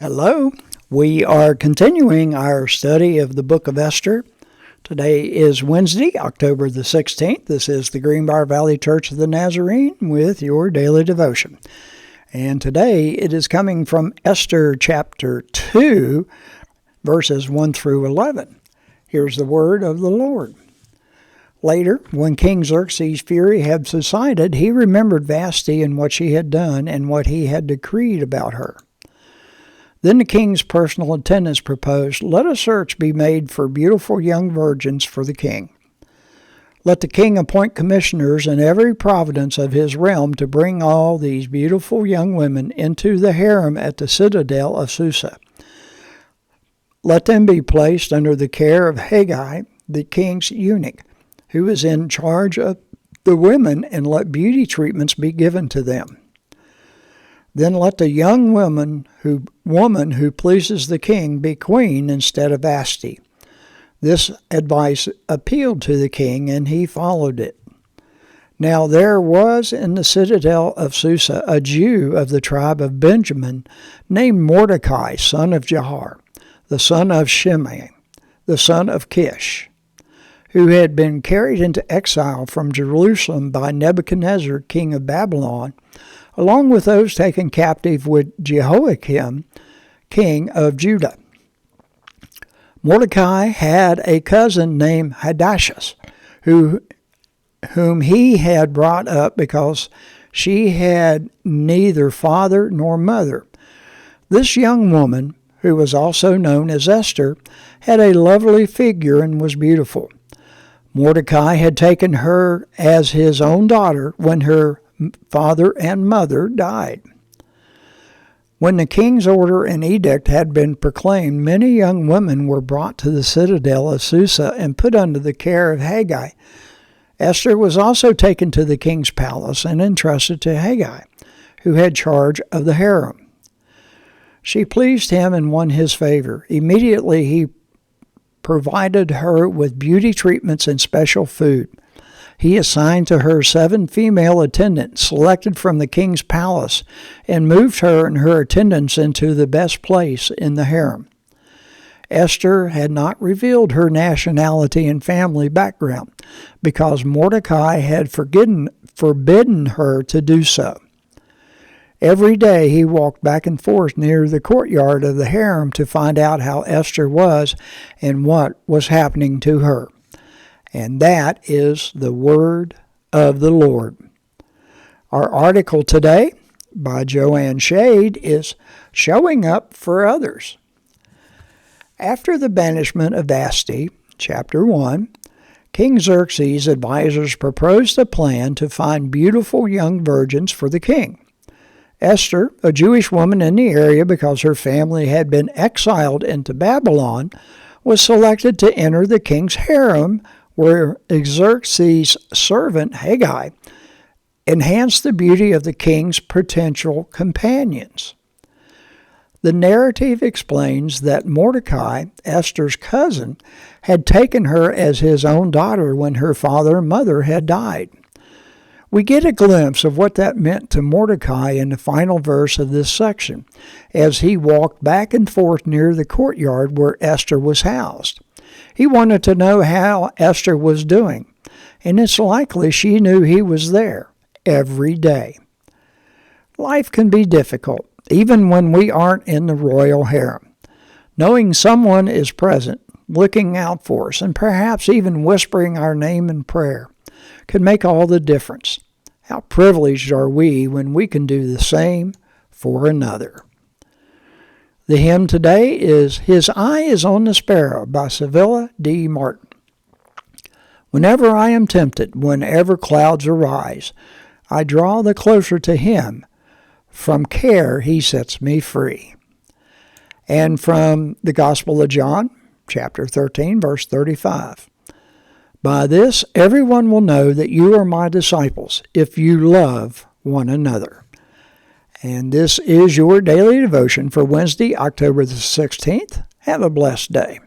Hello. We are continuing our study of the book of Esther. Today is Wednesday, October the 16th. This is the Greenbrier Valley Church of the Nazarene with your daily devotion. And today it is coming from Esther chapter 2, verses 1 through 11. Here's the word of the Lord. Later, when King Xerxes' fury had subsided, he remembered Vashti and what she had done and what he had decreed about her. Then the king's personal attendants proposed, "Let a search be made for beautiful young virgins for the king. Let the king appoint commissioners in every province of his realm to bring all these beautiful young women into the harem at the citadel of Susa. Let them be placed under the care of Haggai, the king's eunuch, who is in charge of the women, and let beauty treatments be given to them. Then let the young woman who pleases the king be queen instead of Vashti." This advice appealed to the king, and he followed it. Now there was in the citadel of Susa a Jew of the tribe of Benjamin named Mordecai, son of Jahar, the son of Shimei, the son of Kish, who had been carried into exile from Jerusalem by Nebuchadnezzar, king of Babylon, along with those taken captive with Jehoiakim, king of Judah. Mordecai had a cousin named Hadashah, whom he had brought up because she had neither father nor mother. This young woman, who was also known as Esther, had a lovely figure and was beautiful. Mordecai had taken her as his own daughter when her father and mother died. When the king's order and edict had been proclaimed, many young women were brought to the citadel of Susa and put under the care of Haggai. Esther was also taken to the king's palace and entrusted to Haggai, who had charge of the harem. She pleased him and won his favor. Immediately he provided her with beauty treatments and special food. He assigned to her 7 female attendants selected from the king's palace and moved her and her attendants into the best place in the harem. Esther had not revealed her nationality and family background because Mordecai had forbidden her to do so. Every day he walked back and forth near the courtyard of the harem to find out how Esther was and what was happening to her. And that is the word of the Lord. Our article today by Joanne Shade is Showing Up for Others. After the banishment of Vashti, chapter 1, King Xerxes' advisors proposed a plan to find beautiful young virgins for the king. Esther, a Jewish woman in the area because her family had been exiled into Babylon, was selected to enter the king's harem, where Xerxes' servant Haggai enhanced the beauty of the king's potential companions. The narrative explains that Mordecai, Esther's cousin, had taken her as his own daughter when her father and mother had died. We get a glimpse of what that meant to Mordecai in the final verse of this section, as he walked back and forth near the courtyard where Esther was housed. He wanted to know how Esther was doing, and it's likely she knew he was there every day. Life can be difficult, even when we aren't in the royal harem. Knowing someone is present, looking out for us, and perhaps even whispering our name in prayer can make all the difference. How privileged are we when we can do the same for another. The hymn today is "His Eye is on the Sparrow" by Sevilla D. Martin. Whenever I am tempted, whenever clouds arise, I draw the closer to Him. From care He sets me free. And from the Gospel of John, chapter 13, verse 35. By this everyone will know that you are my disciples, if you love one another. And this is your daily devotion for Wednesday, October the 16th. Have a blessed day.